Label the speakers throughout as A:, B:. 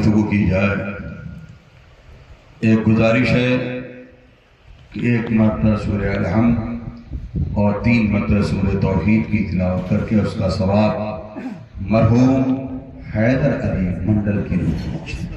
A: गुफ्तगू की जाए। एक गुजारिश है कि एक मरतबा सूरह अल-हम्द और 3 मरतबा सूरह तौहीद की तिलावत करके उसका सवाब मरहूम हैदर अली मंडल की रूह को पहुंचे।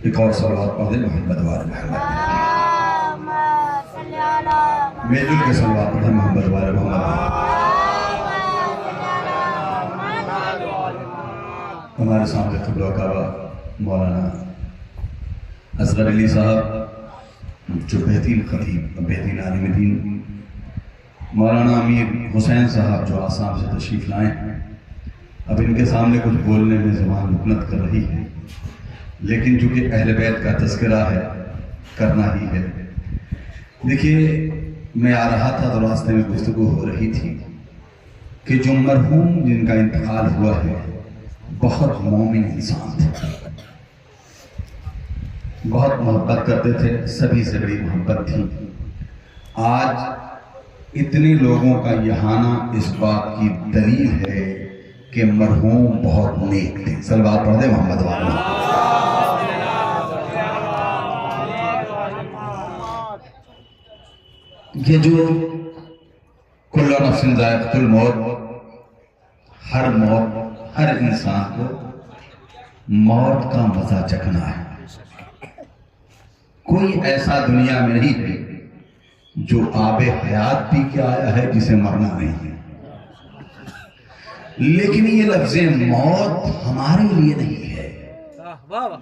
A: एक और सलावत पढ़ दें मोहम्मद वाले मोहम्मद, मिलजुल के सलावत पढ़ें मोहम्मद वाले मोहम्मद। हमारे सामने क़िबला काबा मौलाना असगर अली साहब जो बेहतरीन खतीब बेहतरीन आलिम दीन, मौलाना अमीर हुसैन साहब जो आसाम से तशरीफ़ लाए हैं। अब इनके सामने कुछ बोलने में ज़बान मुकनत कर रही है, लेकिन चूंकि अहले बैत का तज़किरा है करना ही है। देखिए, मैं आ रहा था तो रास्ते में गुफ्तगू हो रही थी कि जो मरहूम जिनका इंतकाल हुआ है बहुत मोमिन इंसान थे, बहुत मोहब्बत करते थे, सभी से बड़ी मोहब्बत थी। आज इतने लोगों का यहाना इस बात की दलील है कि मरहूम बहुत नेक थे। सलवात पढ़ दे मोहम्मद वाला। ये जो कुल्लु नफ्सिन ज़ाइक़तुल मौत, हर इंसान को मौत का मजा चखना है। कोई ऐसा दुनिया में नहीं है जो आबे हयात पी के आया है जिसे मरना नहीं है। लेकिन ये लफ्ज़े मौत हमारे लिए नहीं है।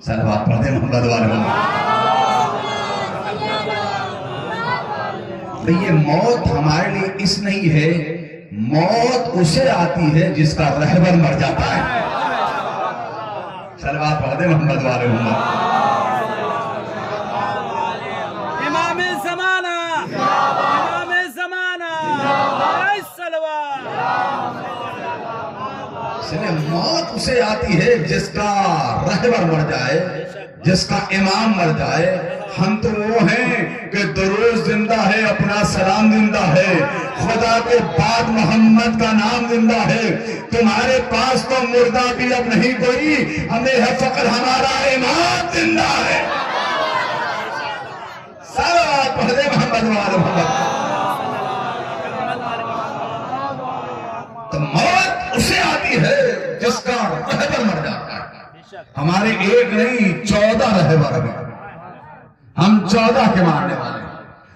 A: सलवात पढ़ते मोहम्मद वाले। तो ये मौत हमारे लिए इस नहीं है, मौत उसे आती है जिसका रहबर मर जाता है। सलवात पढ़ दे मोहम्मद वाले मोहम्मद।
B: इमाम ज़माना, इमाम ज़माना,
A: मौत उसे आती है जिसका रहबर मर जाए, जिसका इमाम मर जाए। हम तो वो हैं कि दरूद जिंदा है, अपना सलाम जिंदा है, खुदा के बाद मोहम्मद का नाम जिंदा है। तुम्हारे पास तो मुर्दा भी अब नहीं कोई, हमें है फक्र हमारा इमाम जिंदा है। सारा पढ़ दे मोहम्मद वाले मोहम्मद। तो मौत उसे आती है जिसका रहबर मर जाता है। हमारे एक नहीं 14 रहबर हैं, हम 14 के मारने वाले हैं।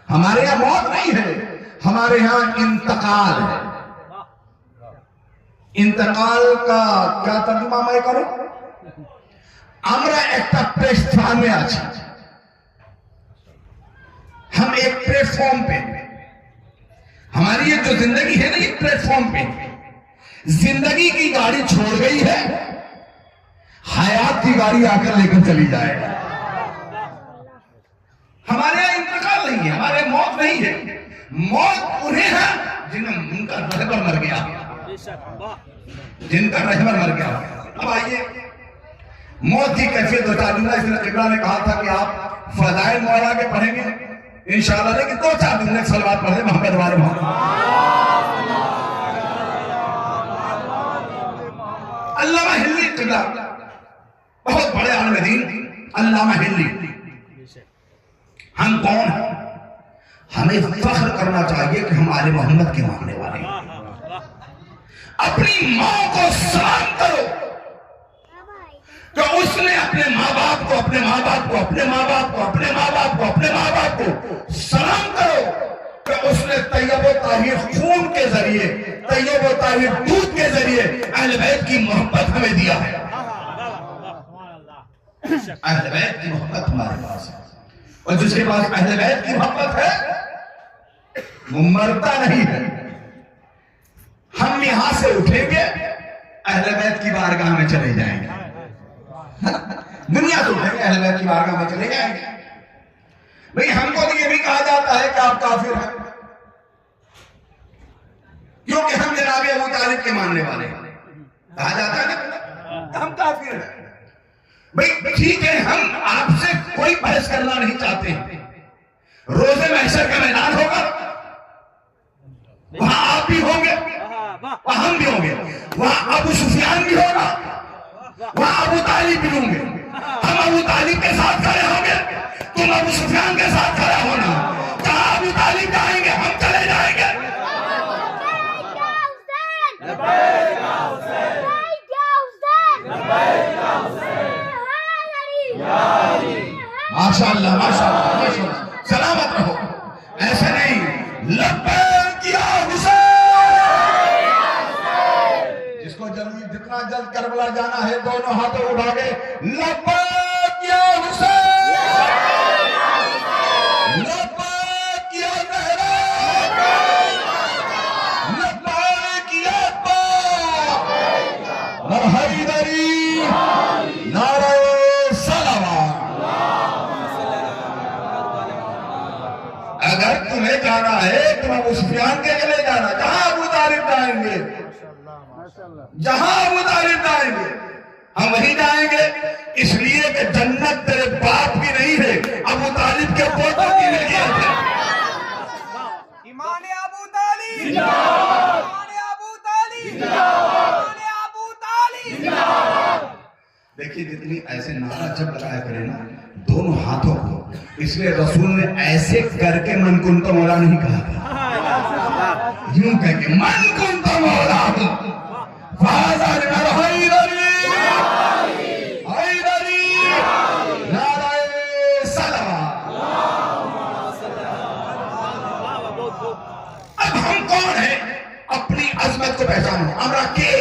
A: हमारे यहाँ मौत नहीं है, हमारे यहाँ इंतकाल है। इंतकाल का क्या तर्जुमा मैं करूं? আমরা একটা প্ল্যাটফর্মে আছি, हम एक प्लेटफॉर्म पे, हमारी ये जो जिंदगी है ना, ये प्लेटफॉर्म पे जिंदगी की गाड़ी छोड़ गई है, हयात की गाड़ी आकर लेकर चली जाए। हमारे यहाँ इंतकाल नहीं है, हमारे मौत नहीं है। मौत उन्हें है जिन्हें उनका रहबर मर गया, जिनका रहबर मर गया। अब आइए मौत की कैफियत बता दूंगा। इसलिए क़िबला ने कहा था कि आप फ़ज़ाइल मौला के पढ़ेंगे इंशाअल्लाह, लेकिन 2-4 दिन में सलवात पढ़े मोहम्मद वाले मोहम्मद। अल्लामा हिल्ली क़िबला बहुत बड़े आलिम दीन, अल्लामा हिल्ली। हम कौन हैं? हमें फख्र करना चाहिए कि हम आले मोहम्मद के मानने वाले हैं। अपनी मां को सलाम करो कि उसने अपने माँ बाप को, अपने माँ बाप को, अपने माँ बाप को, अपने माँ बाप को, अपने माँ बाप को सलाम करो कि उसने तैयब व ताहिर खून के जरिए, तैयब व ताहिर दूध के जरिए अहले बैत की मोहब्बत हमें दिया है। अहले बैत की मोहब्बत हमारे पास है, और जिसके पास अहले बैत की मोहब्बत है वो मरता नहीं है। हम यहां से उठेंगे, अहले बैत की बारगाह में चले जाएंगे। दुनिया तो उठेंगे, अहले बैत की बारगाह में चले जाएंगे। भाई हमको तो ये
C: जाता है कि आप काफिर हैं, क्योंकि हम जनाब अबू तालिब के मानने वाले हैं। कहा जाता है ना हम काफिर हैं। भाई ठीक है, हम आपसे कोई बहस करना नहीं चाहते हैं। रोजे महशर का मैदान होगा, वहां आप भी होंगे, वहां हम भी होंगे, वहां अबू सुफियान भी होगा, वहां अबू तालिब भी होंगे। हम अबू तालिब के साथ खड़े होंगे, तुम अबू सुफियान के साथ खड़ा होना। जहां अबू तालिब जाएंगे हम चले जाएंगे। माशाअल्लाह माशाअल्लाह माशाअल्लाह, सलामत रहो। ऐसे नहीं, लब्बैक या हुसैन। जिसको जल्दी जितना जल्द करबला जाना है दोनों हाथों उठा के लब्बैक या हुसैन, लब्बैक या ज़हरा, लब्बैक या अब्बा, और हैदरी नारे अगर तुम्हें जाना है तुम अबू सुफियान के चले जाना, जहां अबू तालिब जाएंगे, जहां अबू तालिब जाएंगे हम वहीं जाएंगे। इसलिए कि जन्नत तेरे बाप की नहीं है, अबू तालिब के पोतों की मिल्कियत है।
B: ईमान अबू तालिब, ईमान अबू तालिब, ईमान अबू तालिब।
C: देखिए जितनी ऐसे नारा जब लगाया करे ना दोनों हाथों को, इसलिए रसूल ने ऐसे करके मन कुन तो मौला नहीं कहा था, यूं कह के मन कुन तो मौला अब हम कौन है, अपनी अजमत को पहचानो। हमरा के,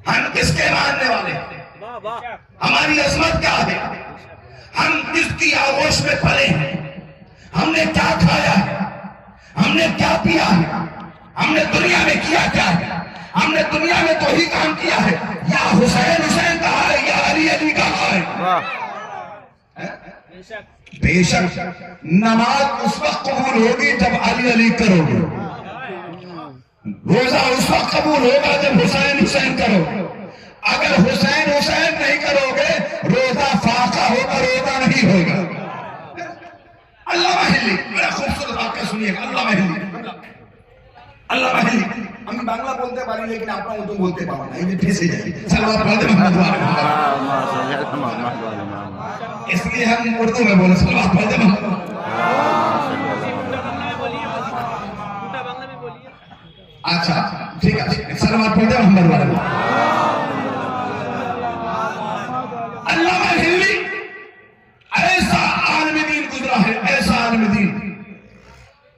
C: हम किसके मानने वाले हैं, हमारी अजमत क्या है, हम किसकी आगोश में पले हैं, हमने क्या खाया है, हमने क्या पिया है, हमने दुनिया में किया क्या है। हमने दुनिया में तो ही काम किया है, या हुसैन हुसैन कहा है या अली अली कहा है। बेशक नमाज उस वक्त कबूल होगी जब अली अली करोगे, रोजा उस वक्त कबूल होगा जब हुसैन हुसैन करोगे। अगर हुसैन हुसैन नहीं करोगे रोजा फाका होगा, रोजा नहीं होगा। अल्लाह महिली बड़ा खूबसूरत वाक्य सुनिएगा। अल्लाह महिली, अल्लाह महिली हम बांग्ला बोलते पारी लेकिन आप उर्दू बोलते पाओ ना, ये ठेस जाए सलवात पढ़ते मोहम्मद वाले, इसलिए हम उर्दू में बोले सलवात पढ़ते मोहम्मद। अच्छा ठीक है, सलवात पढ़ते मोहम्मद वाले। अल्लामा हिल्ली ऐसा आलमी दीन गुजरा है, ऐसा आलमी दीन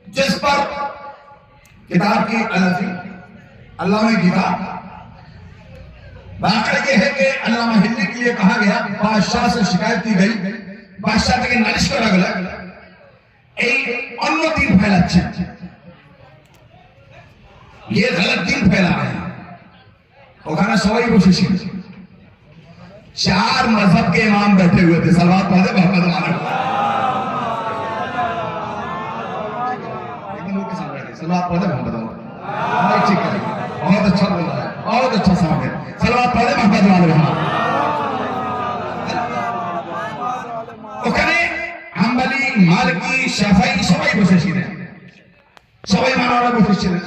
C: जिस पर किताब की अलफी अल्लामा किताब वाकई ये है कि अल्लामा हिल्ली के लिए कहा गया, बादशाह से शिकायत की गई, बादशाह থেকে নালিশ করা গেল এই অন্য দিন ফেলাচ্ছে, ये गलत दिन फैला रहे हैं। ওখানে সবাই বসেছিল, चार मजहब के इमाम बैठे हुए थे, सलवात पढ़े मोहम्मद वाले, लेकिन वो किसान बैठे सलवात पढ़े मोहम्मद वाले, ठीक है, बहुत अच्छा बोल रहा है, बहुत अच्छा समझ है, सलवात पढ़े मोहम्मद वाले। ওখানে হাম্বলি মালিকি শাফিঈ সবাই বসেছিলেন, সবাই মানবরা বসেছিলেন।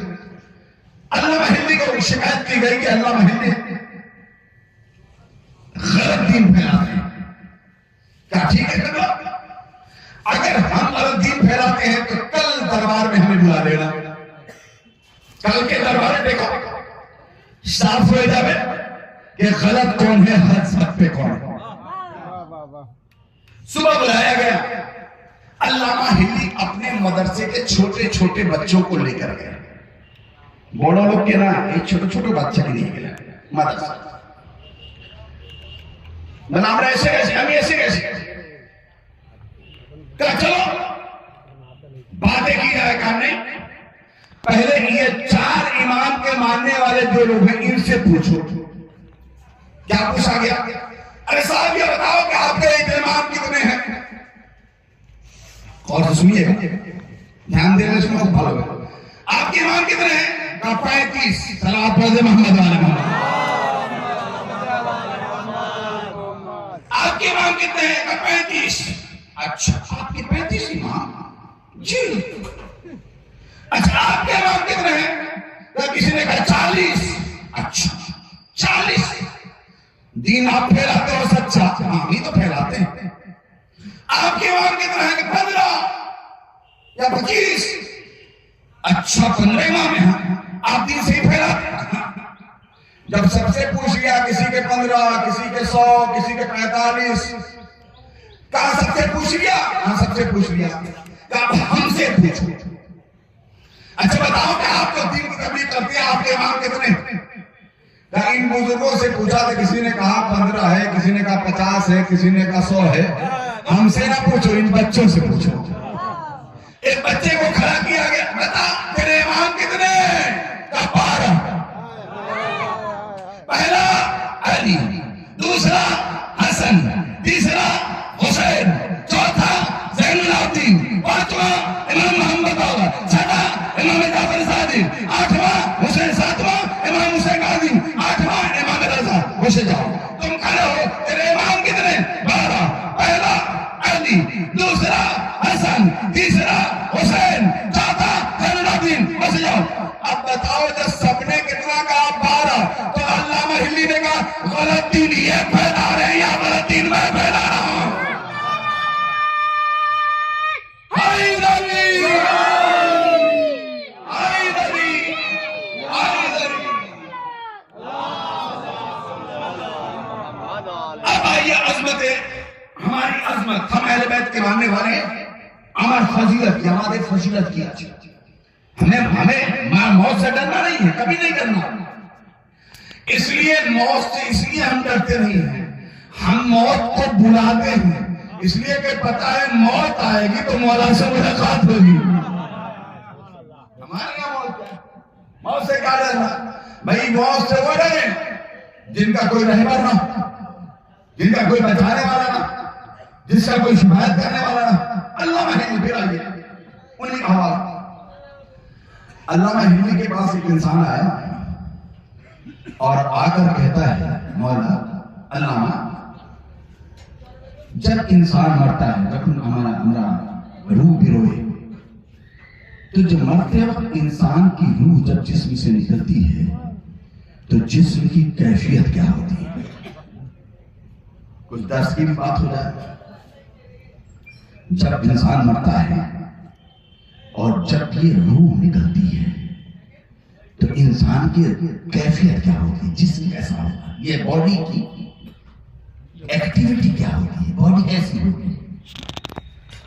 C: अल्लामा हिल्ली को शिकायत की गई कि अल्लामा हिल्ली गलत दिन फैलाते हैं। क्या ठीक है करो? अगर हम गलत दिन फैलाते हैं तो कल दरबार में हमें बुला लेना, कल के दरबार में देखो साफ हो जाए कि गलत कौन है, हर सब पे कौन है। सुबह बुलाया गया, अल्लामा हिल्ली अपने मदरसे के छोटे छोटे बच्चों को लेकर गए, बड़ो लोग के ना एक छोटे छोटे बच्चा के लिए गया मदरसा। আমরা এসে গেছি, আমি এসে গেছি, चलो बातें की जाए काम नहीं। पहले ये चार इमाम के मानने वाले जो लोग हैं इनसे पूछो। क्या पूछा गया? अरे साहब ये बताओ कि आपके इमाम कितने हैं? और सुनिएगा, ध्यान देने से बहुत भालो है। आपके इमाम कितने हैं? 35। सलावत पढ़ दे मोहम्मद वाले मोहम्मद। आपके इमाम कितने हैं? 35। अच्छा, आपके 35 इमाम जी। अच्छा, आपके इमाम कितने हैं? तो किसी ने कहा 40। अच्छा, 40। दीन आप फैलाते हो सच्चा, हम ही तो फैलाते हैं। आपके इमाम कितने हैं? 15 या 25। अच्छा, 15 इमाम हैं, आप दीन से ही फैलाते हैं। जब सबसे पूछ लिया, किसी के 15, किसी के 100, किसी के 45, कहा सबसे पूछ लिया? हाँ, सबसे पूछ लिया। कहा हमसे पूछो। अच्छा बताओ कि आप तो दीन की तबलीग करते हैं, आपके इमाम कितने? इन बुजुर्गों से पूछा तो किसी ने कहा 15 है, किसी ने कहा 50 है, किसी ने कहा 100 है। हमसे ना पूछो, इन बच्चों से पूछो। एक बच्चे को खड़ा किया गया, बता तेरे इमाम कितने? 12। पहला अली, दूसरा हसन, तीसरा हुसैन, चौथा ज़ैनुल आबिदीन, पांचवा इमाम मोहम्मद बाक़र, छठा इमाम जाफर सादिक, आठवां हुसैन, सातवां इमाम हुसैन गाजी, आठवां इमाम रज़ा। घुस जाओ, तुम खड़े हो, तेरे इमाम कितने? 12। पहला अली, दूसरा हसन, तीसरा हुसैन, चौथा ज़ैनुल आबिदीन। घुस जाओ। अब बताओ, जब सबने कितना कहा? 12, तो अल्लामा हिल्ली ने कहा गलत दीन ये फैला रहे हैं या गलत दीन मैं फैला रहा हूं? अब आइए अजमत, हमारी अजमत, हम अहले बैत के मानने वाले हैं। हमारी फजीलत की, हमारी फजीलत की अच्छी। हमें मौत से डरना नहीं है, कभी नहीं डरना। इसलिए मौत से इसलिए हम डरते नहीं हैं, हम मौत को बुलाते हैं, इसलिए कि पता है मौत आएगी तो मौला से मुलाकात होगी। हमारे यहाँ मौत क्या? मौत से क्या डरना भाई? मौत से वो डरे जिनका कोई रहबर ना, जिनका कोई बचाने वाला ना, जिसका कोई शिकायत करने वाला ना। अल्लामा हिंदी, फिर आइए उन्हीं का हवाला। अल्लामा हिंदी के पास एक इंसान आया और आकर कहता है, मौला अल्लामा, जब इंसान मरता है, जब हमारा रूह भी रोए, तो जब मरते वक्त इंसान की रूह जब जिस्म से निकलती है तो जिस्म की कैफियत क्या होती है? कुछ दर्स की भी बात हो जाए। जब इंसान मरता है और जब ये रूह निकलती है तो इंसान की कैफियत क्या होती है? जिस्म कैसा होगा? ये बॉडी की एक्टिविटी क्या होती है? बॉडी कैसी होती है?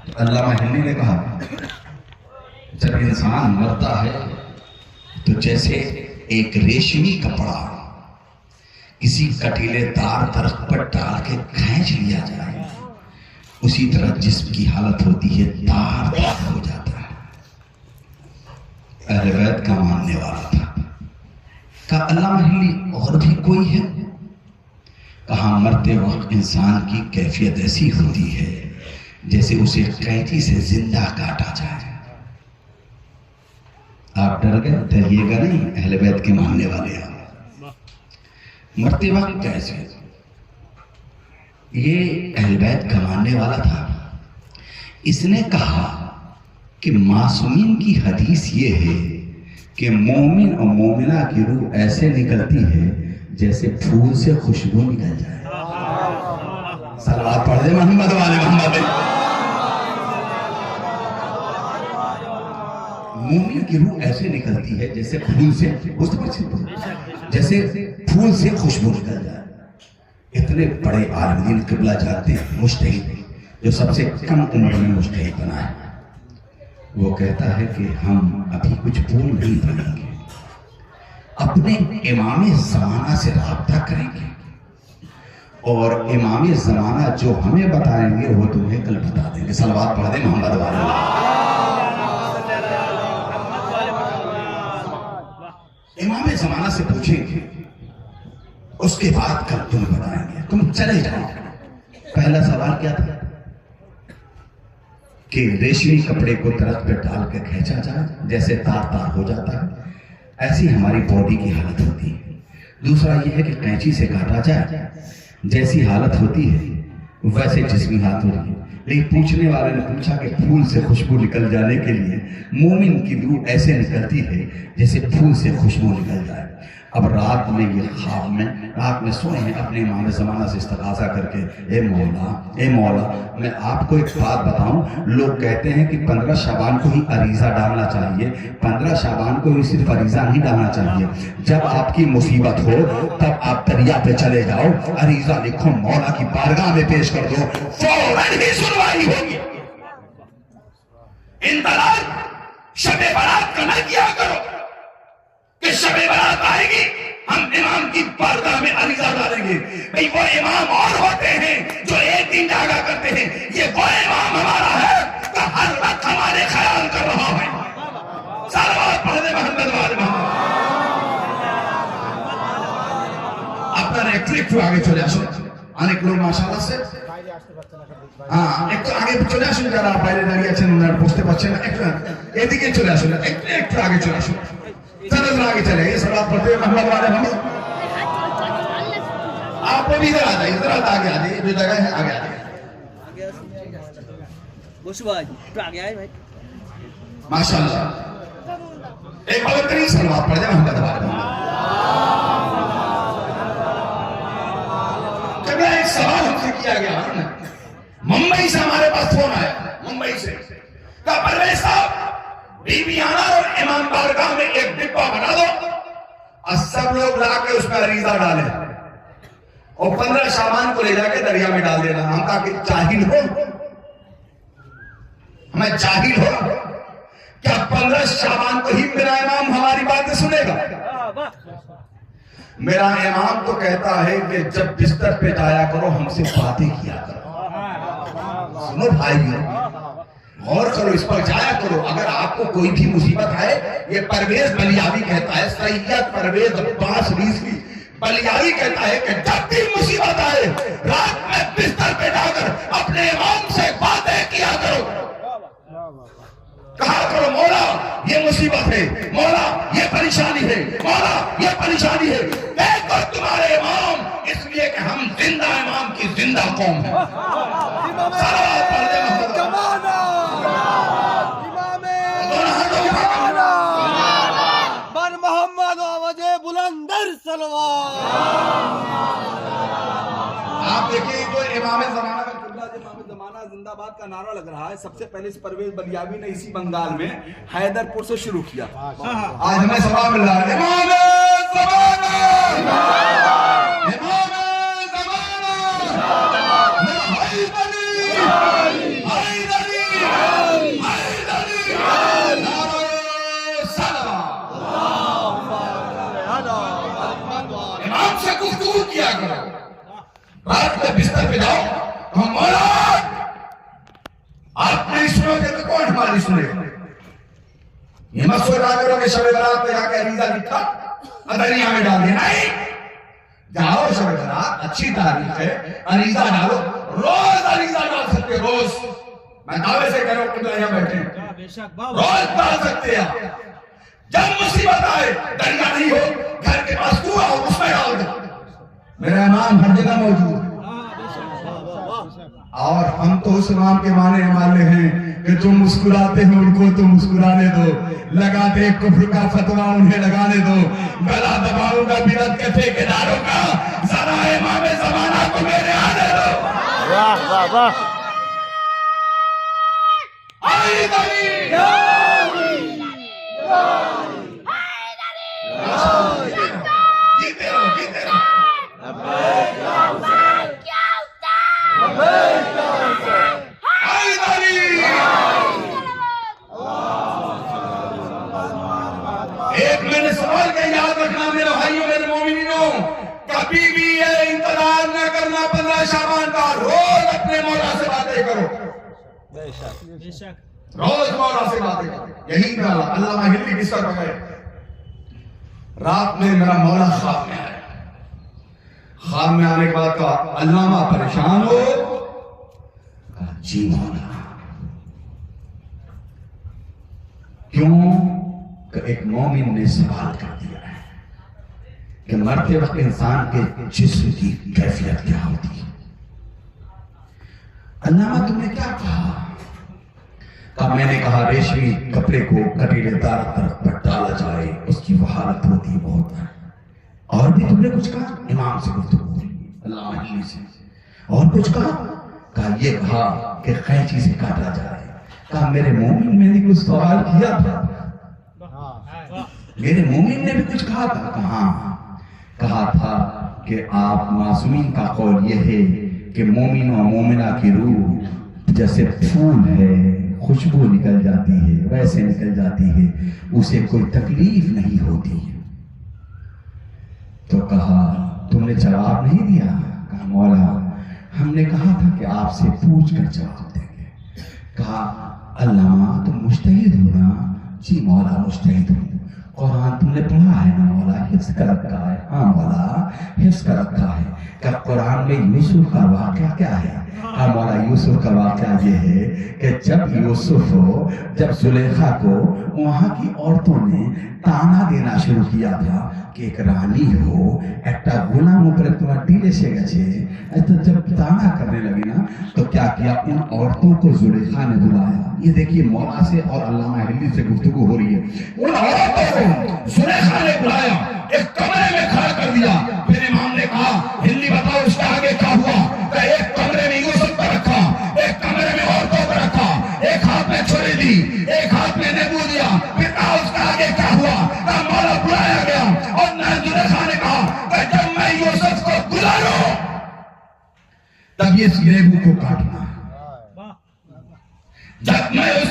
C: तो अल्लामा हिंदी ने कहा, जब इंसान मरता है तो जैसे एक रेशमी कपड़ा किसी कटीले तार दरख्त पर डाल के खींच लिया जाए, उसी तरह जिस्म की हालत होती है, तार हो जाता है। अहले बैत का मानने वाला था। कहा अल्लामा हिंदी, और भी कोई है? कहा मरते वक्त इंसान की कैफियत ऐसी होती है जैसे उसे कैंची से जिंदा काटा जाए। आप डर गए? डरिएगा नहीं, अहले बैत के मानने वाले आप। मरते वक्त कैसे? ये अहले बैत का मानने वाला था। इसने कहा कि मासूमीन की हदीस ये है कि मोमिन और मोमिना की रूह ऐसे निकलती है जैसे फूल से खुशबू निकल जाए। सलावत पढ़ दे मोहम्मद वाले मोहम्मद। मोमिन की रूह ऐसे निकलती है जैसे फूल से, जैसे फूल से खुशबू निकल जाए। इतने बड़े आलिम किबला जानते हैं, मुज्तहिद, जो सबसे कम उम्र में मुज्तहिद बना है, वो कहता है कि हम अभी कुछ भूल नहीं बनेंगे, अपने इमाम ज़माना से राब्ता करेंगे और इमाम ज़माना जो हमें बताएंगे वो तुम्हें कल बता देंगे। सलवात पढ़ दे मोहम्मद वाले। इमाम ज़माना से पूछेंगे, उसके बाद कल तुम्हें बताएंगे, तुम चले जाओ। पहला सवाल क्या था?
A: कि रेशमी कपड़े को दरख्त पे डाल के खींचा जाए, जैसे तार तार हो जाता है, ऐसी हमारी बॉडी की हालत होती है। दूसरा यह है कि कैंची से काटा जाए, जैसी हालत होती है वैसे जिस्मी हालत हो रही है। लेकिन पूछने वाले ने पूछा कि फूल से खुशबू निकल जाने के लिए मोमिन की रूह ऐसे निकलती है जैसे फूल से खुशबू निकल जाए। अब रात में ये ख्वाब में रात में सोए हैं अपने इमाम ज़माना से इस्तिग़ासा करके, ए मौला मैं आपको एक बात बताऊं, लोग कहते हैं कि 15 शाबान को ही अरीज़ा डालना चाहिए, 15 शाबान को ही सिर्फ अरीज़ा नहीं डालना चाहिए। जब आपकी मुसीबत हो तब आप दरिया पे चले जाओ, अरीज़ा लिखो, मौला की बारगाह में पेश कर दो, फौरन ही सुनवाई होगी। इंतजार शबे बारात का न किया करो कि शबे बारात आएगी हम इमाम की बारगाह में अरीज़ा डालेंगे। भाई वो इमाम और होते हैं जो एक दिन जागा करते हैं, ये वो इमाम हमारा है तो हर वक्त हमारे ख्याल कर रहा है। सलावत पढ़ने मोहम्मद वाले मोहम्मद। আপনারা একটু আগে চলে আসুন, অনেক লোক মাশাআল্লাহ से একটু আগে চলে আসুন, যারা বাইরে দাঁড়িয়ে আছেন ওনারা বসতে পারছেন না, একটু এদিকে চলে আসুন, একটু আগে চলে আসুন, जरा आगे चले। ये सलात पढ़ते हुए मोहम्मद वाले मोहम्मद, आप भी इधर आ जाइए, इधर आगे आ जाइए, जो जगह है आगे आ जाइए। माशाल्लाह एक बेहतरीन सलात पढ़ जाए मोहम्मद वाले मोहम्मद। कभी एक सवाल हमसे किया गया है, मुंबई से हमारे पास फोन आया, मुंबई से का परवेज साहब बीबियाना और इमाम बारगाह में एक डिब्बा बना दो और सब लोग लाके उसमें अरीज़ा डालें और 15 शाबान को ले जाके दरिया में डाल देना। हम कहा कि जाहिल हो, हमें जाहिल हो क्या 15 शाबान को ही मेरा इमाम हमारी बातें सुनेगा? मेरा इमाम तो कहता है कि जब बिस्तर पे जाया करो हमसे बातें किया करो। सुनो भाइयों, गौर करो, इस पर जाया करो। अगर आपको कोई भी मुसीबत है, ये परवेज बलियावी कहता है, सैयद परवेज अब्बास रिजवी बलियावी कहता है कि जब भी मुसीबत आए रात में बिस्तर पे जाकर अपने इमाम से बातें किया करो, कहा करो मौला ये मुसीबत है, मौला ये परेशानी है, मौला ये परेशानी है। देखो तुम्हारे इमाम, इसलिए कि हम जिंदा इमाम की जिंदा कौम है। सलावत पढ़ दे मोहम्मद। आप देखिए जो इमाम ज़माना का किबला, इमाम ज़माना जिंदाबाद का नारा लग रहा है, सबसे पहले इस परवेज बलियावी ने इसी बंगाल में हैदरपुर से शुरू किया। आज हमें सवाब मिल रहा है, इमाम ज़माना, इमाम ज़माना, इमाम से गुफ्तगू किया करो। रात में बिस्तर पे जाओ, हम मौला आप नहीं सुनोगे तो कौन हमारी सुनेगा? ये मत सोचा करो कि शबे बारात पे जाके अरीज़ा लिखा दरिया में डाल देना। नहीं, जाओ शबे बारात अच्छी तारीख है, अरीज़ा डालो, रोज अरीज़ा डाल सकते, रोज। मैं दावे से कह रहा हूं कि यहाँ बैठे रोज डाल सकते हैं। जब मुसीबत आए, दरिया नहीं हो, घर के पास कुआं हो, उसमें डाल दो। मेरा इमाम हर जगह मौजूद है। और हम तो उस इमाम के माने वाले हैं कि जो मुस्कुराते हैं उनको तो मुस्कुराने दो, लगाते कुफ्र का फतवा उन्हें लगाने दो, गला दबाऊंगा बिदअत के ठेकेदारों का, जरा इमाम ज़माना को मेरे आने दो। वाह वाह वाह। जीते रहो, जीते रहो। एक मैंने सवाल का याद रखना मेरे भाइयों, मेरे मोमिनीनों, कभी भी ये इंतजार न करना 15 शाबान का, रोज अपने मौला से बातें करो, रोज मौला से बातें करो। यही कहा अल्लामा हिल्ली बिस्तर पर गए, रात में मेरा मौला ख्वाब में आया। ख्वाब में आने के बाद कहा अल्लामा परेशान हो? जी मौला
C: क्यों कि एक मोमिन ने सवाल कर दिया है कि मरते वक्त इंसान के जिस्म की कैफियत क्या होती है। अल्लामा तुमने क्या कहा? मैंने कहा रेशमी कपड़े को कटीलेदार तरफ पर डाला जाए, उसकी वो हालत होती है बहुत है। और भी तुमने कुछ कहा? इमाम से गुफ्तगू हुई, अल्लामा से। और कुछ कहा ये कहा कि कैंची से काटा जाए। कहा मेरे मोमिन ने भी कुछ सवाल किया था, मेरे मोमिन ने भी कुछ कहा था। कहा था कि आप मासूमीन का कौल यह है कि मोमिन और मोमिना की रूह जैसे फूल है, खुशबू निकल जाती है, वैसे निकल जाती है, उसे कोई तकलीफ नहीं होती है। तो कहा तुमने जवाब नहीं दिया? कहा मौला हमने कहा था कि आपसे पूछ कर जवाब देंगे। कहा अल्लामा तुम मुज्तहिद हो ना? जी मौला मुज्तहिद हूँ। कुरान तुमने पढ़ा है ना मौला? हिफ्ज़ कर रखा है? हाँ मौला हिफ्ज़ कर रखा है। क्या कुरान में यूसुफ का वाक़या क्या है? हाँ मौला यूसुफ का वाक़या ये है कि जब जुलेखा को वहाँ की औरतों ने ताना देना शुरू किया था कि एक रानी हो একটা गुलाम ऊपर तुम्हारा टीले से गए, तो जब ताना करने लगे ना तो क्या किया, उन औरतों को जुलेखा ने बुलाया। ये देखिए मौला से और अल्लामा हिल्ली से गुफ्तगू हो रही है। उन औरतों को जुलेखा ने बुलाया, एक कमरे में खड़ा कर दिया। फिर इमाम ने कहा हिल्ली बताओ उसके आगे क्या हुआ? तो एक कमरे में यूसुफ को रखा, एक कमरे में औरतों को रखा, एक हाथ में छुरी दी, एक हाथ में नींबू दिया। फिर कहा उसके आगे क्या हुआ? तो मौला बुलाया गया और जुलेखा ने कहा कि जब मैं यूसुफ को बुलाऊं तब ये नींबू को काटना, जब मैं उस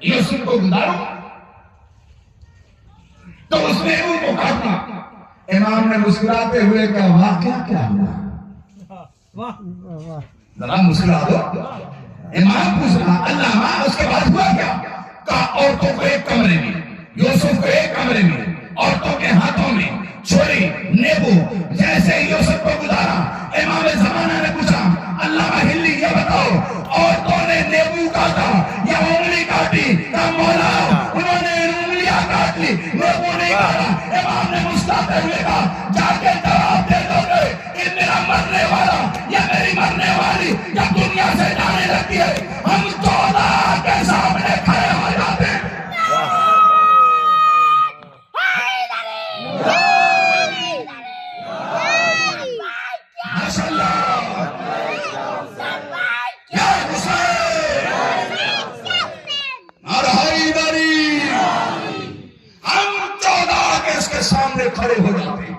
C: यूसुफ को बुलाऊं तो उस नींबू को काटना। इमाम ने मुस्कुराते हुए कहा वाकया क्या हुआ? जरा मुस्कुरा दो। इमाम पूछ रहा अल्लामा उसके बाद हुआ क्या? कहा औरतों को एक कमरे में, यूसुफ को एक कमरे में, औरतों के हाथों में छुरी नींबू। जैसे यूसुफ को गुजारा इमाम ज़माना ने पूछा अल्लामा हिल्ली ये बताओ औरतों ने नींबू काटा या उंगली काटी? कहा मौला उन्होंने उंगलियां काट ली, नींबू नहीं काटा। इमाम ने मुस्कुराते हुए कहा जाके जवाब दे दोगे कि मेरा मरने वाला या मेरी मरने वाली या दुनिया से जाने लगती है? हम 14 के सामने खड़े हो जाते हैं। सामने खड़े हो जाते हैं।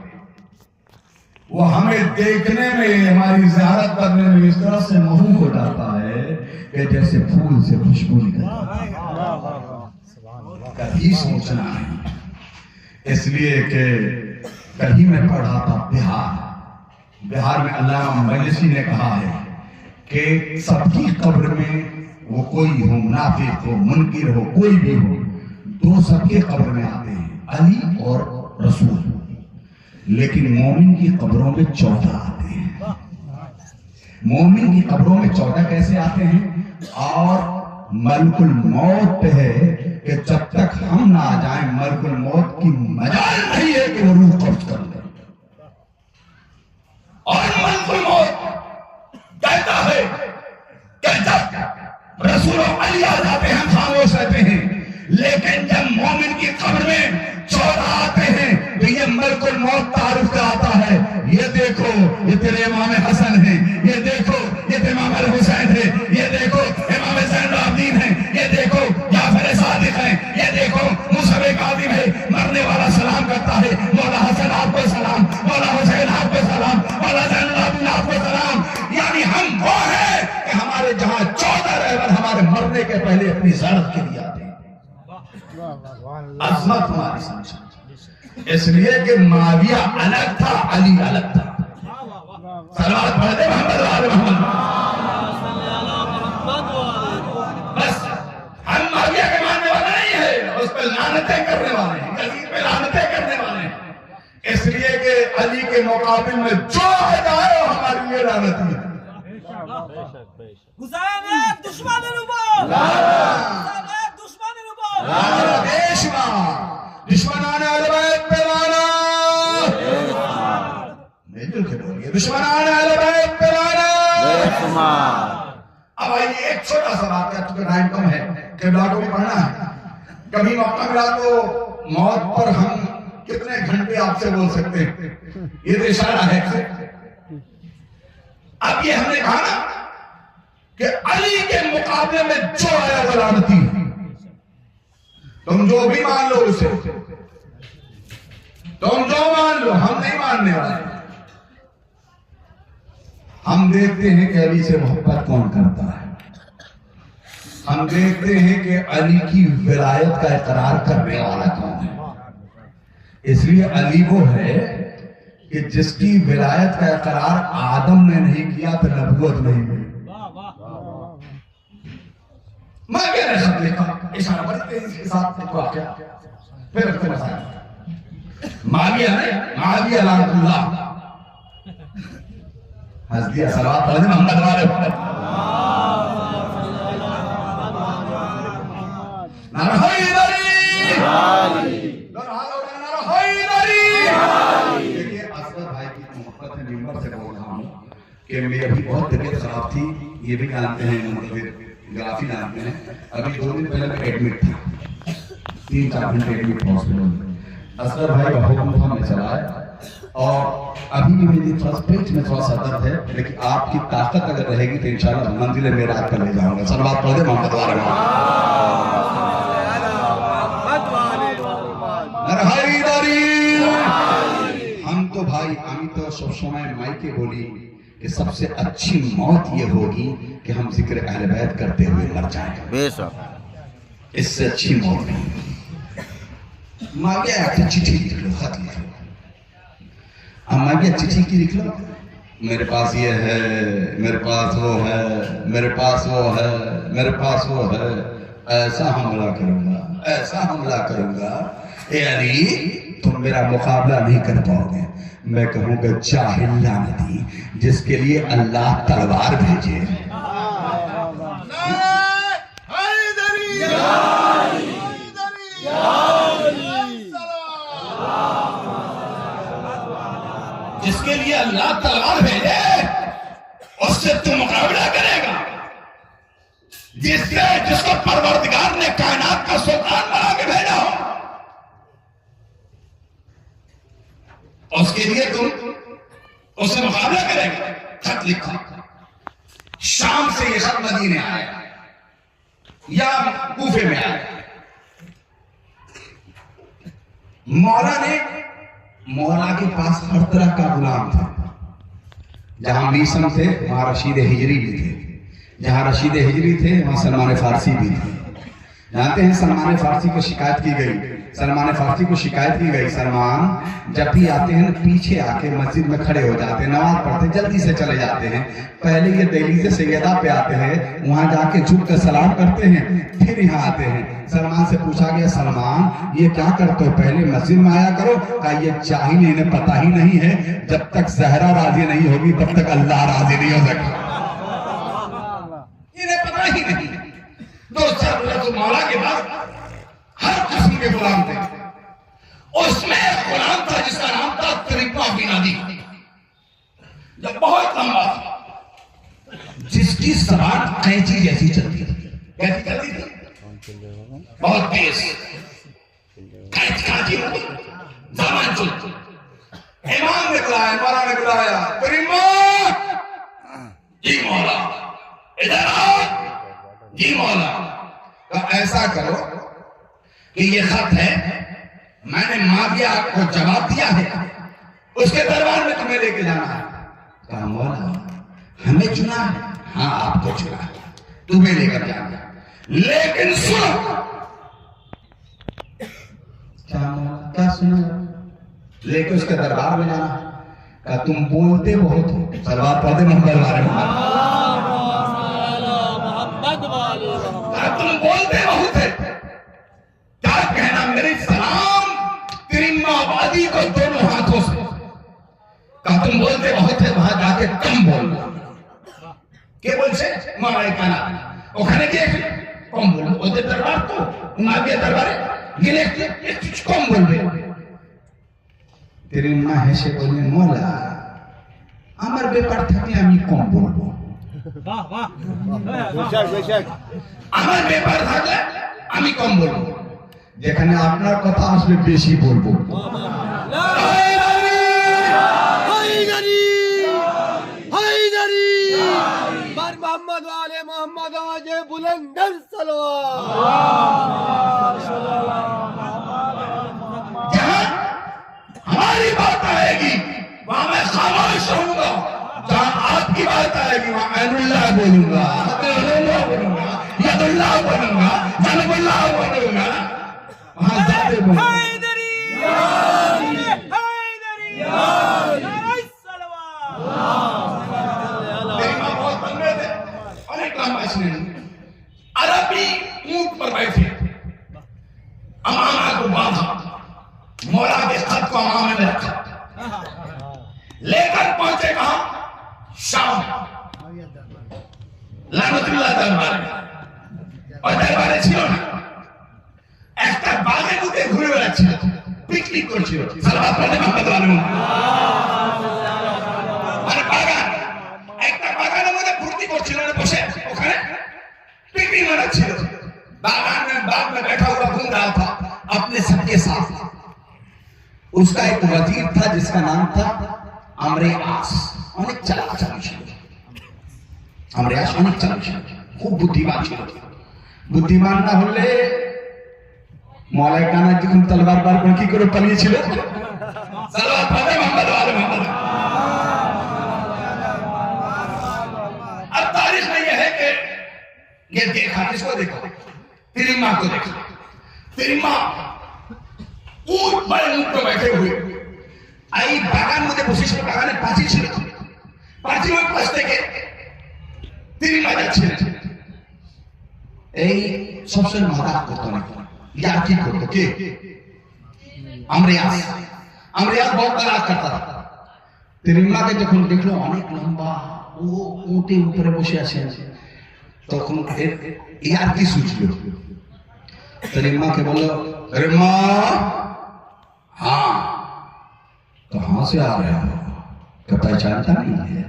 C: वो हमें देखने में, हमारी ज़ियारत करने में इस तरह से महूक हो जाता है कि जैसे फूल से खुशबू निकलती है। कभी सोचना नहीं। इसलिए कि कहीं मैं पढ़ा था बिहार में अल्लामा मजलिसी ने कहा है कि सबकी कब्र में वो कोई हो, मुनाफिक हो, मुनकिर हो, कोई भी हो, दो सबके कब्र में आते हैं, अली और रसूल। लेकिन मोमिन की कब्रों में 14 आते हैं। मोमिन की कब्रों में 14 कैसे आते हैं? और मलकुल मौत पे है कि जब तक हम ना आ जाएं मलकुल मौत की मजाल नहीं है कि वो रूह कब्ज कर ले। और मलकुल मौत कहता है कि जब रसूल अली आ जाते हैं खामोश रहते हैं, लेकिन जब मोमिन की कब्र में 14 आते हैं तो ये मलकुल मौत तारुफ कराता है। ये देखो ये तेरे इमाम हसन है, ये देखो ये इमाम हुसैन है, ये देखो इमाम ज़ैनुल आबिदीन है, ये देखो जाफर सादिक है, ये देखो मुसअब काज़िम है। मरने वाला सलाम करता है, मौला हसन आपको सलाम, मौला हुसैन आपको सलाम, मौला ज़ैनुल आबिदीन आपको सलाम। यानी हम वो हैं कि हमारे जहां 14 रहबर हमारे मरने के पहले अपनी ज़ियारत के लिए आते हैं। अज़मत हमारी समझ। इसलिए कि माविया अलग था, अली अलग था। सलावत पढ़ते मोहम्मद वाले मोहम्मद। बस हम माविया के मानने वाले नहीं है, उस पर लानतें करने वाले हैं, यजीद पे लानतें करने वाले हैं। इसलिए कि अली के मुकाबिल में जो है वो हमारे लिए लानती है।
B: हुसैन एक दुश्मन रुबो, हुसैन एक दुश्मन रुबो।
C: दुश्मनाने अहले बैत पे लाना, मिलजुल के बोलिए, दुश्मनाने अहले बैत पे लाना। अब आइए एक छोटा सा वाकया, क्योंकि टाइम कम है, किबला को भी पढ़ना है। कभी मौका मिला तो मौत पर हम कितने घंटे आपसे बोल सकते हैं, ये तो इशारा है। अब ये हमने कहा ना कि अली के मुकाबले में जो आया वो लानती, तुम जो भी मान लो उसे, तुम जो मान लो, हम नहीं मानने वाले। हम देखते हैं कि अली से मोहब्बत कौन करता है, हम देखते हैं कि अली की विलायत का इकरार करने वाला कौन है। इसलिए अली वो है कि जिसकी विलायत का इकरार आदम ने नहीं किया तो नबूवत नहीं मिली। माविया ने सब लिखा, इशारा बड़ी तेजी के साथ लिखा क्या, फिर माविया लानतुल्लाह हंस दिया। सलावत पढ़ दे मोहम्मद वाले नारा हैदरी, देखिए असगर भाई की मोहब्बत है, मिंबर से बोल रहा हूँ कि मेरी अभी बहुत तबीयत खराब थी, ये भी जानते हैं, ग्राफी जानते हैं। अभी 2 दिन पहले मैं एडमिट था, 3-4 घंटे एडमिट हॉस्पिटल में। असगर भाई का हुक्म था, मैं चलाया, और अभी भी मेरी फर्स्ट पेज में थोड़ा सा दर्द है, लेकिन आपकी ताकत अगर रहेगी तो इंशाल्लाह मंजिल में रात कर ले जाऊंगा। सलावत पढ़ दे मोहम्मद वाले। हम तो भाई আমি তো सब समय मायके बोली कि सबसे अच्छी मौत ये होगी कि हम जिक्र अहले बैत करते हुए मर जाएंगे, बेशक इससे अच्छी मौत नहीं। माविया एक चिट्ठी लिख लो, खत लिख लो। अब माविया चिट्ठी की लिख लो, मेरे पास ये है, मेरे पास वो है, मेरे पास वो है, मेरे पास वो है, ऐसा हमला करूंगा, ऐसा हमला करूंगा, ए अली तुम मेरा मुकाबला नहीं कर पाओगे। मैं कहूंगा जाहिल लानती, जिसके लिए अल्लाह तलवार भेजे। जिसके लिए अल्लाह तलवार भेजे उससे तू मुकाबला करेगा, जिसको परवरदिगार ने कायनात का सुल्तान बना के भेजा हो, उसके लिए तुम उससे मुकाबला करेगा। खत लिखा, शाम से ये खत मदीने आया या कूफे में आया। मौला के पास हर तरह का गुलाम था। जहां मीसम थे वहां रशीद हिजरी भी थे, जहां रशीद हिजरी थे वहां सलमान फारसी भी थे। जानते हैं सलमान फारसी को शिकायत की गई, सलमान जब भी आते हैं पीछे आके मस्जिद में खड़े हो जाते हैं, नमाज पढ़ते जल्दी से चले जाते हैं। पहले ये दहलीज़ सैयदा पे आते हैं, वहां जाके झुक कर सलाम करते हैं, फिर यहाँ आते हैं। सलमान से पूछा गया, सलमान ये क्या करते हो, पहले मस्जिद में आया करो। कहा ये जाहिल, इन्हें पता ही नहीं है, जब तक ज़हरा राजी नहीं होगी तब तक अल्लाह राजी नहीं हो सकता। इन्हें पता ही नहीं। दोस्तों मौला के पास हर किस्म के गुलाम थे। उसमें एक गुलाम था जिसका नाम था तरीका बिनादी, जब बहुत लंबा था, जिसकी जबान कैंची जैसी चलती थी। कैसी चलती थी? बहुत तेज, कैंची जबान चलती। इमाम ने बुलाया, मौला ने बुलाया, तरीका जी मौला इधर आओ। जी मौला, तो ऐसा करो कि ये खत है, मैंने माविया को जवाब दिया है, उसके दरबार में तुम्हें लेके जाना है। कहा मौला हमें चुना है? हाँ आपको चुना है, तुम्हें लेकर जाना, लेकिन सुनो। क्या सुना? लेके उसके दरबार में जाना। कहा तुम बोलते बहुत हो, सलवात पढ़ दे मोहम्मद वाले। तुम बोलते बहुत है, क्या कहना मेरे सलाम तेरी मावादी को दोनों हाथों से। कहा तुम बोलते बहुत है, वहां जाके कम बोलना। के बोलছে মারাই কানা ওখানে গিয়ে কম বলবো। ওদের দরবার তো মাবিয়া দরবারে গেলে একটু কম বলবে। তেরে মা হেসে বললে মৌলা আমার ব্যাপার থাকলে আমি কম বলবো, আমার ব্যাপার থাকলে আমি কম বলবো, যেখানে আপনার কথা আসবে বেশি বলবো।
B: मोहम्मद वाले मोहम्मद आवाज़े बुलंदर सलवात।
C: जहां हमारी बात आएगी वहां मैं खामोश रहूंगा, जहां आपकी बात आएगी वहां ऐनुल्लाह बोलूंगा, हक़ुल्लाह बोलूंगा, यदुल्लाह बोलूंगा, जनबुल्लाह बोलूंगा, वहां जाते बोलूंगा।
B: हैदरी हैदरी
C: अरबी ऊंट पर बैठे, अमामा को बांधा, मौला के खत को अमामे में रखा, लेकर पहुंचे कहां? शाम, लानतुल्लाह दरबार में। और दरबारे ছিল না, একটা বাগের মধ্যে ঘুরে বেড়াচ্ছিল, পিকনিক করছিল। সালাত পড়ে মোহাম্মদ আলী আর বাগান, একটা বাগানের মধ্যে ফুর্তি করছিল বসে, ওখানে पिकनिक मनाচ্ছিল। बाग में बैठा हुआ घूम रहा था अपने सबके साथ। उसका एक वजीर था जिसका नाम था अमरे आस। अनेक चालाक ছিল अमरे आस, अनेक चालाक ছিল, খুব বুদ্ধিমান ছিল। বুদ্ধিমান না হলে মৌলাই কানা যখন তলবার বার করে কি করে পালিয়েছিল? সালাত পড়ে মোহাম্মদ আলী মোহাম্মদ। अब तारीख में यह है कि ये देखा, किसको देखा? तेरी माँ को देखा। तेरी माँ ऊंट बड़े ऊंट पर बैठे हुए आई बागान मध्य बसी ছিল, বাগানে পাঁচিল ছিল, পাঁচিলের পাশ থেকে তেরি মা যাচ্ছিল। এই সবসময় মজাক করতো না, यार की করতো কে? আমরিয়াস। আমরিয়াস बहुत तलाश करता था। তেরি মাকে যখন দেখলো অনেক লম্বা, ও উঠে উপরে বসে আছে, তখন यार की सोचलो। तेरी माँ के बोलो, अरे माँ, हाँ कहां से आ रहे हो? क्या पहचानता नहीं है?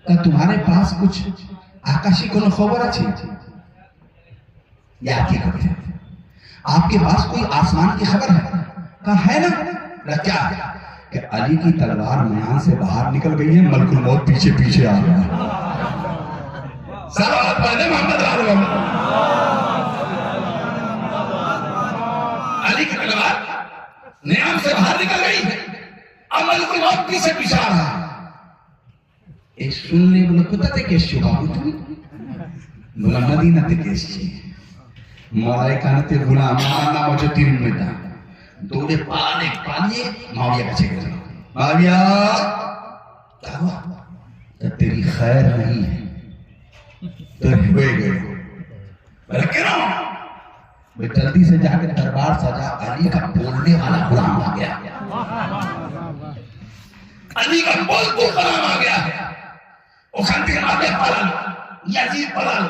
C: क्या तुम्हारे पास कुछ आकाशी कोनो खबर है? यार की खबर है, आपके पास कोई आसमान की खबर है? कहा है ना। क्या कि अली की तलवार मैदान से बाहर निकल गई है, मलकुल मौत पीछे पीछे आ गया। सलावत पढ़े मोहम्मद आले मोहम्मद। अली की तलवार नियाम से बाहर निकल गई है, अमल को मौत पीछे पीछे आ रहा है। एक सुनने बोले कोथा থেকে এসছো বাবু তুমি? बोला मदीना থেকে এসেছি। मौलाई कानते गुलाम আমার নাম হচ্ছে তিরমিদা। দৌড়ে পালিয়ে माविया কাছে গেল। माविया क्या हुआ? तेरी खैर नहीं है, तो हुए गए। क्यों? जल्दी से जाकर दरबार सजा, अली का बोलने वाला गुलाम आ गया, अली का बोलते गुलाम आ गया। ওখান থেকে মাকে পালালো, यजीद पालालो,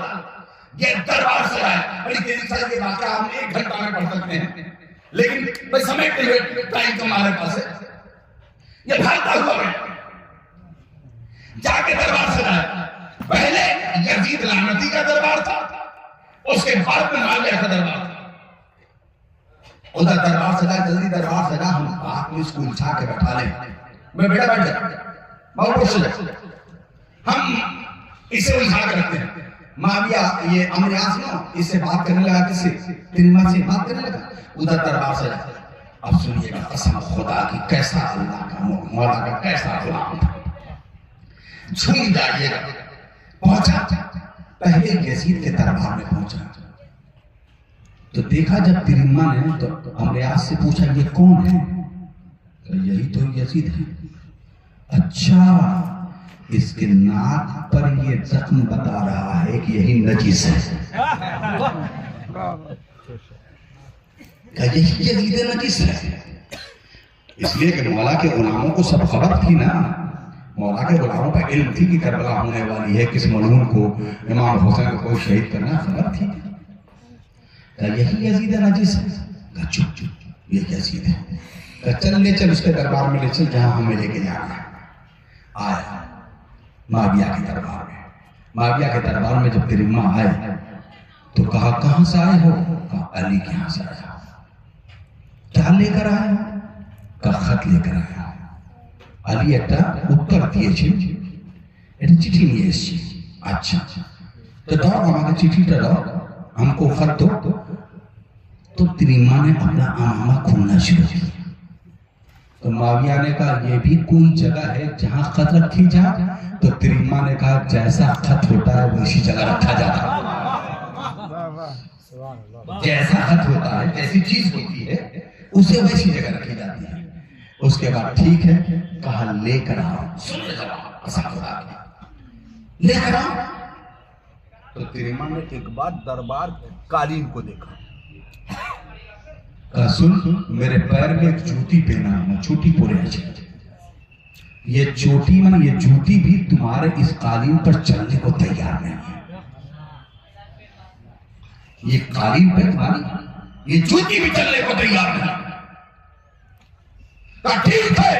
C: ये दरबार सजाया। बड़ी तेजी से ये वाकया हम 1 घंटा में पढ़ सकते हैं, लेकिन भाई समय के लिए टाइम तो हमारे पास है। ये भागता हुआ गया, जाके दरबार सजाया। पहले यजीद लानती का दरबार था, उसके बाद में माविया का दरबार था। उधर दरबार सजा, जल्दी दरबार सजा, हम बात में इसको उलझा के बैठा ले। मैं बेटा बैठ जा, बहुत खुश हो जा, हम इसे उलझा के रखते हैं। माविया ये अमरियास ना इससे बात करने लगा, किससे? तिरमिमा से बात करने लगा। उधर दरबार सजा। अब सुनिएगा कसम खुदा की, कैसा अल्लाह का मौला का कैसा गुलाम था। झूम जाइएगा। पहुंचा, पहले यजीद के दरबार में पहुंचा तो देखा, जब तिरमिमा ने तो अमरियास से पूछा ये कौन है? तो यही तो यजीद है। अच्छा, इसके नाक पर ये जख्म बता रहा है कि यही नजीस है। यही यजीद नजीस है, इसलिए कि मौला के गुलामों को सब खबर थी ना। मौला के गुलामों पर इल्म थी कि करबला होने वाली है, किस मलून को इमाम हुसैन को कोई शहीद करना खबर थी। कहा यही यजीद नजीस है? कहा चुप चुप ये यजीद है। कहा चल ले चल उसके दरबार में ले चल जहां हमें लेके जाना है। आया माविया के दरबार में। माविया के दरबार में जब तेरी माँ आए तो कहा कहां से आए हो? कहा अली के यहां से आया। क्या लेकर आए हो? कहा खत लेकर आया। अली একটা উত্তর দিয়েছে, এটা চিঠি নিয়ে এসেছি। अच्छा तो दाओ আমাকে চিঠিটা দাও, हमको खत दो। तो तेरी माँ ने अपना आमामा खोलना शुरू किया। तो माविया ने कहा ये भी कोई जगह है जहां खत रखी जा? तो तेरी माँ ने कहा जैसा खत होता है वैसी जगह रखा जाता है। जैसा खत होता है, जैसी चीज होती है उसे वैसी जगह रखी जाती है। उसके बाद ठीक है, कहा लेकर आओ। सुन ले लेकर आओ।
B: तो तेरी माँ ने एक बार दरबार कालीन को देखा।
C: कहा सुन, मेरे पैर में एक जूती पहना है, छोटी पोरे अच्छे। ये चोटी मन ये जूती भी तुम्हारे इस कालीन पर चलने को तैयार नहीं है। ये कालीन पे तुम्हारी ये जूती भी चलने को तैयार नहीं। कहा ठीक है,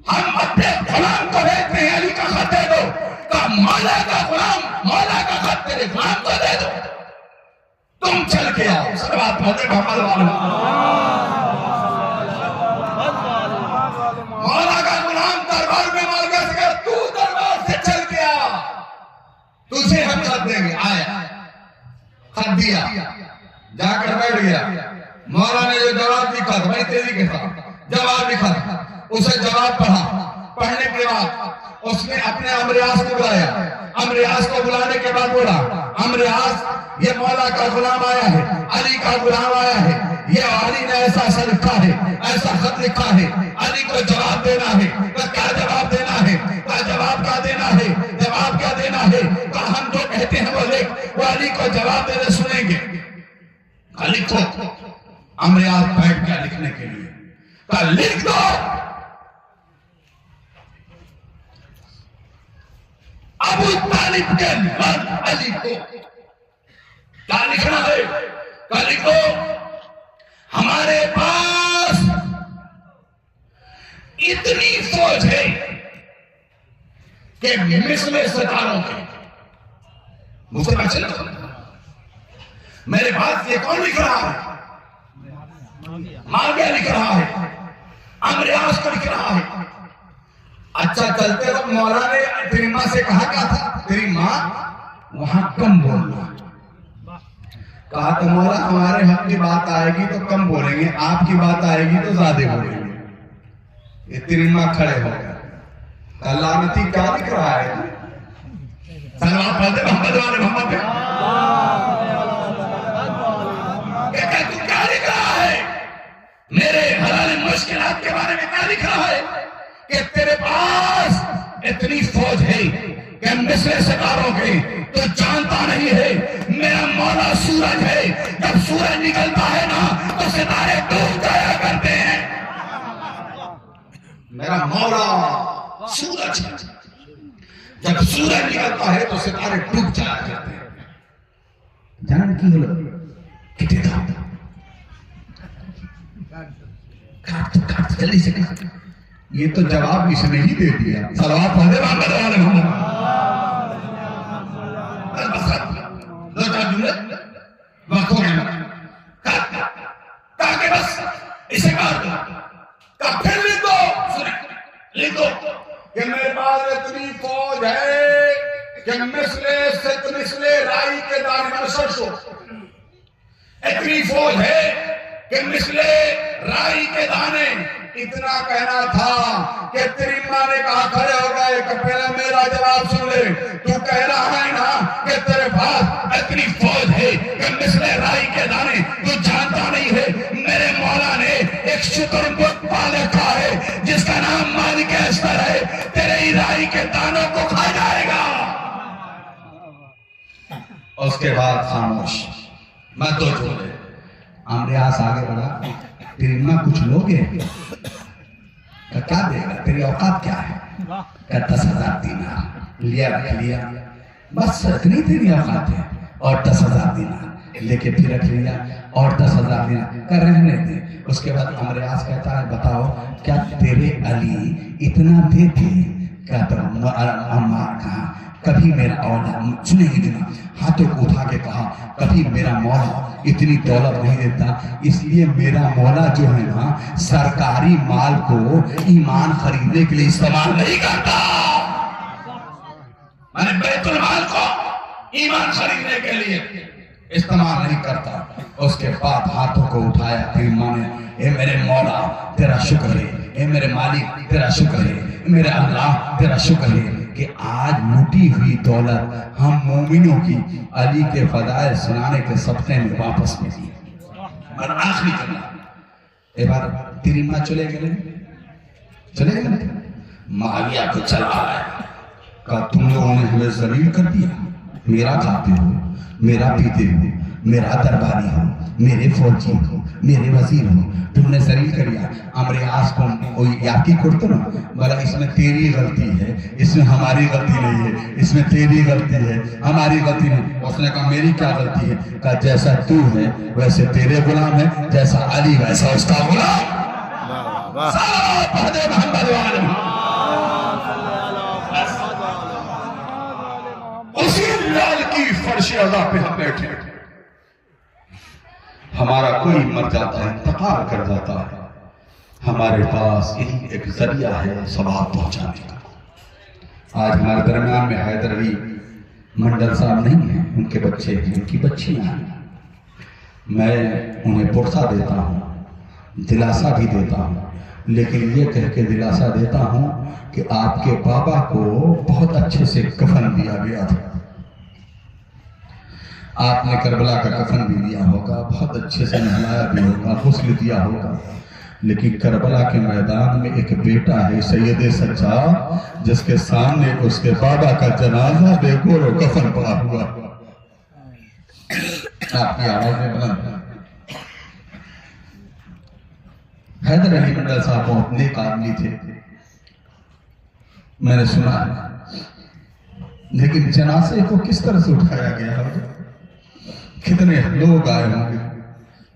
C: हम अपने गुलाम को भेजते हैं, अली का खत दे दो। कहा मौला का गुलाम, मौला का खत तेरे गुलाम को दे दो, तुम चल के आओ। सलवात पढ़े मोहम्मद वाले। मौला का गुलाम दरबार में मार गया, तू दरबार से चल के आ, तुझे हम खत देंगे। आया, खत दिया, जाकर बैठ गया। मौला ने जो जवाब लिखा था, भाई तेरी के साथ जवाब लिखा था, उसे जवाब पढ़ा। पढ़ने के बाद उसने अपने अमरियास को बुलाया। अमरियास को बुलाने के बाद बोला, अमरियास ये मौला का गुलाम आया है, अली का गुलाम आया है, ये अली ने ऐसा ऐसा लिखा है, ऐसा खत लिखा है, अली को जवाब देना है। क्या जवाब देना है? क्या जवाब क्या देना है? जवाब क्या देना है? कहा हम जो कहते हैं वो लिख, वो अली को जवाब देने सुनेंगे। लिखो। अमरियास बैठ गया लिखने के लिए। कहा लिख दो। अबू तालिब के मर्द अली को क्या लिखना है? क्या लिखो? हमारे पास इतनी फौज है कि मिस्र सितारों के मुझसे बात चलो। मेरे पास ये कौन लिख रहा है? माविया लिख रहा है, अमरियास को लिख रहा है। अच्छा चलते वक्त मौला ने तेरी माँ से कहा क्या था? तेरी माँ वहां कम बोलना। कहा तो मौला हमारे हक की बात आएगी तो कम बोलेंगे, आपकी बात आएगी तो ज्यादा बोलेंगे। ये तेरी माँ खड़े हो गए। लानती क्या लिख रहा है? सलवात पढ़ते मोहम्मद वाले मोहम्मद पे। तू क्या लिख रहा है? मेरे हलाल मुश्किलात के बारे में क्या लिख रहा है? कि तेरे पास इतनी फौज है कि मिस्र सितारों के तो जानता नहीं है। मेरा मौला सूरज है, जब सूरज निकलता है ना तो सितारे डूब जाया करते हैं। मेरा मौला सूरज है, जब सूरज निकलता है तो सितारे डूब जाया करते हैं। जान की हलो कितने था? काट जल्दी से काट। ये तो जवाब इसने ही दे दिया। सलवात पढ़े मोहम्मद वाले मोहम्मद। दो चार जुमले वक्त हो गया। ताकि बस इसे काट दो। फिर लिख दो, लिख दो कि मेरे पास इतनी फौज है कि मिसले राई के दाने में सरसों। इतनी फौज है कि मिसले राई के दाने। इतना कहना था कि तेरी माँ ने कहा खड़े हो गए कि पहले मेरा जवाब सुन ले। तू कह रहा है ना कि तेरे पास इतनी फौज है कि मिसले राई के दाने, तू जानता नहीं है मेरे मौला ने एक शुतुरमुर्ग पाल रखा है जिसका नाम मालिक अस्कर है। तेरे ही राई के दानों को खा जाएगा। उसके बाद खामोश। मैं तो बोले अमरियास आगे बढ़ा। तेरी माँ कुछ लोगे? क्या देगा? तेरी औकात क्या है? 10,000 दीनार लिया, रख लिया, बस इतनी तेरी औकात है। और 10,000 दीनार लेके फिर रख लिया और 10,000 दिया कर रहने दे। उसके बाद अमर आस कहता है बताओ क्या तेरे अली इतना देते? कहता अम्मा कहा कभी मेरा औलाद सुनेगी ना, हाथों को उठा के कहा कभी मेरा मौला इतनी दौलत नहीं देता, इसलिए मेरा मौला जो है ना सरकारी माल को ईमान खरीदने के लिए इस्तेमाल नहीं करता, मैंने बैतुल माल को ईमान खरीदने के लिए इस्तेमाल नहीं करता। उसके बाद हाथों को उठाया फिर माने ए मेरे मौला तेरा शुक्र है, ए मेरे मालिक तेरा शुक्र है, मेरे अल्लाह तेरा शुक्र है कि आज लूटी हुई दौलत हम मोमिनों की अली के फदाइल सुनाने के सपने में वापस मिली। और आखिरी करना एक बार तेरी माँ चले गए माविया को चला आया, कहा तुम लोगों ने हमें जलील कर दिया, मेरा खाते हो, मेरा पीते हो, मेरा दरबारी हो, मेरे फौजी हो, मेरे वजीर हो, तुमने जलील कर दिया। अमरियास को याकी करते ना बोला इसमें तेरी गलती है, इसमें हमारी गलती नहीं है, इसमें तेरी गलती है हमारी गलती नहीं। उसने कहा मेरी क्या गलती है? कहा जैसा तू है वैसे तेरे गुलाम है, जैसा अली वैसा उसका गुलाम। उसी लाल की फर्श अज़ा पे हम बैठे, हमारा कोई मर जाता है, इंतकाल कर जाता है, हमारे पास यही एक जरिया है सवाब पहुंचाने का। आज हमारे दरमियान में हैदर अली मंडल साहब नहीं है, उनके बच्चे हैं, उनकी बच्चियां हैं। मैं उन्हें पुरसा देता हूँ, दिलासा भी देता हूँ, लेकिन ये कह के दिलासा देता हूँ कि आपके बाबा को बहुत अच्छे से कफन दिया गया था। आपने करबला का कफन भी दिया होगा, बहुत अच्छे से नहलाया भी होगा, गुस्ल दिया होगा, लेकिन करबला के मैदान में एक बेटा है सैयद सज्जाद, जिसके सामने उसके बाबा का जनाजा देखो और कफन पड़ा हुआ। आपकी आवाज़ें बुलंद। हैदर अली मंडल साहब बहुत नेक आदमी थे, मैंने सुना है, लेकिन जनाजे को किस तरह से उठाया गया होगा, कितने लोग आए होंगे,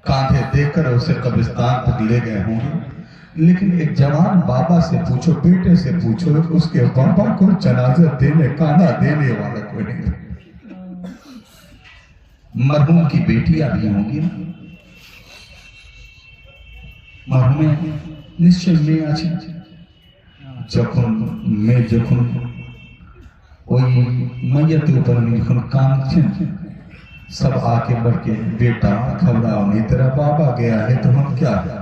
C: कांधे देकर उसे कब्रिस्तान तक ले गए होंगे, लेकिन एक जवान बाबा से पूछो, बेटे से पूछो, उसके बाबा को जनाजा देने कांधा देने वाला कोई नहीं। मरहूम की बेटियां भी होंगी, मरहुमे निश्चय में आछी যখন मैं যখন ওই मैयत ऊपर যখন कांदছেন, सब आके बढ़ के बेटा घबराओ नहीं, तेरा बाबा गया है तो हम क्या है,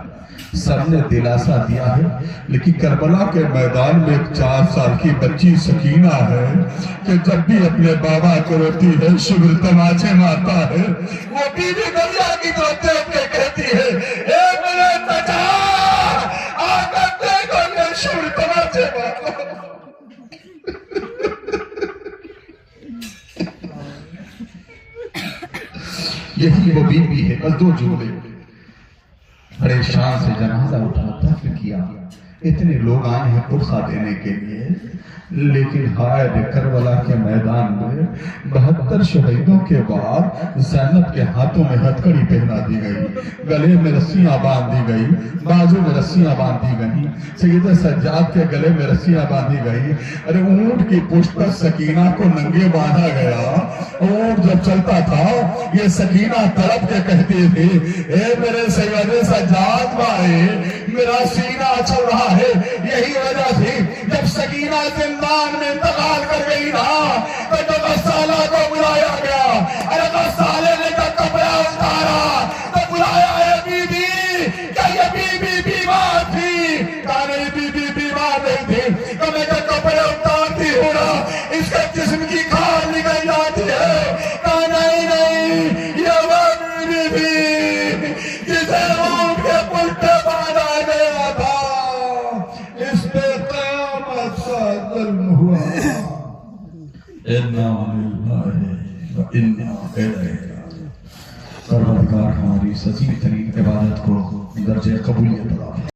C: सबने दिलासा दिया है। लेकिन करबला के मैदान में एक 4 साल की बच्ची सकीना है कि जब भी अपने बाबा को रोती है शिविर तमाचे मारता है, वो बीवी दरिया की रोते हुए कहती है ए मेरे चाचा आकर देखो ये शिविर तमाचे मारता। यही वो बीवी है, बस 2 जुमले। बड़े शान से जनाजा उठाता फिर किया, इतने लोग आए हैं पुरसा देने के लिए, लेकिन हाय करबला के मैदान में 72 शहीदों के बाद ज़ैनब के हाथों में हथकड़ी पहना दी गई, गले में रस्सियां बांध दी गई, बाजू में रस्सियां बांध दी गई, सैयद सज्जाद के गले में रस्सियां बांधी गई। अरे ऊंट की पुष्ट पर सकीना को नंगे बांधा गया। ऊंट जब चलता था ये सकीना तड़प के कहती थी ए मेरे सैयद सज्जाद भाई मेरा सीना चल रहा है। यही वजह थी जब सकीना जिंदान में इंतकाल कर गई ना तो गस्साला को बुलाया गया। अरे गस्साले ने जब कपड़ा उतारा तो बुलाया है बीबी, क्या ये बीबी बीमार थी? कहा नहीं बीबी बीमार नहीं थी, तो मैं जब कपड़े उतारती हूँ ना इसके जिस्म की खाल निकल जाती है। कहा नहीं नहीं ये वो बीबी जिसे ऊंट के पुल्टे बांधा गया था, इस पे क़यामत सा ज़ुल्म हुआ। इन्ना लिल्लाहि व इन्ना इलैहि राजिऊन। परवरदिगार हमारी सच्ची तरीन इबादत को दर्जे कबूलियत अता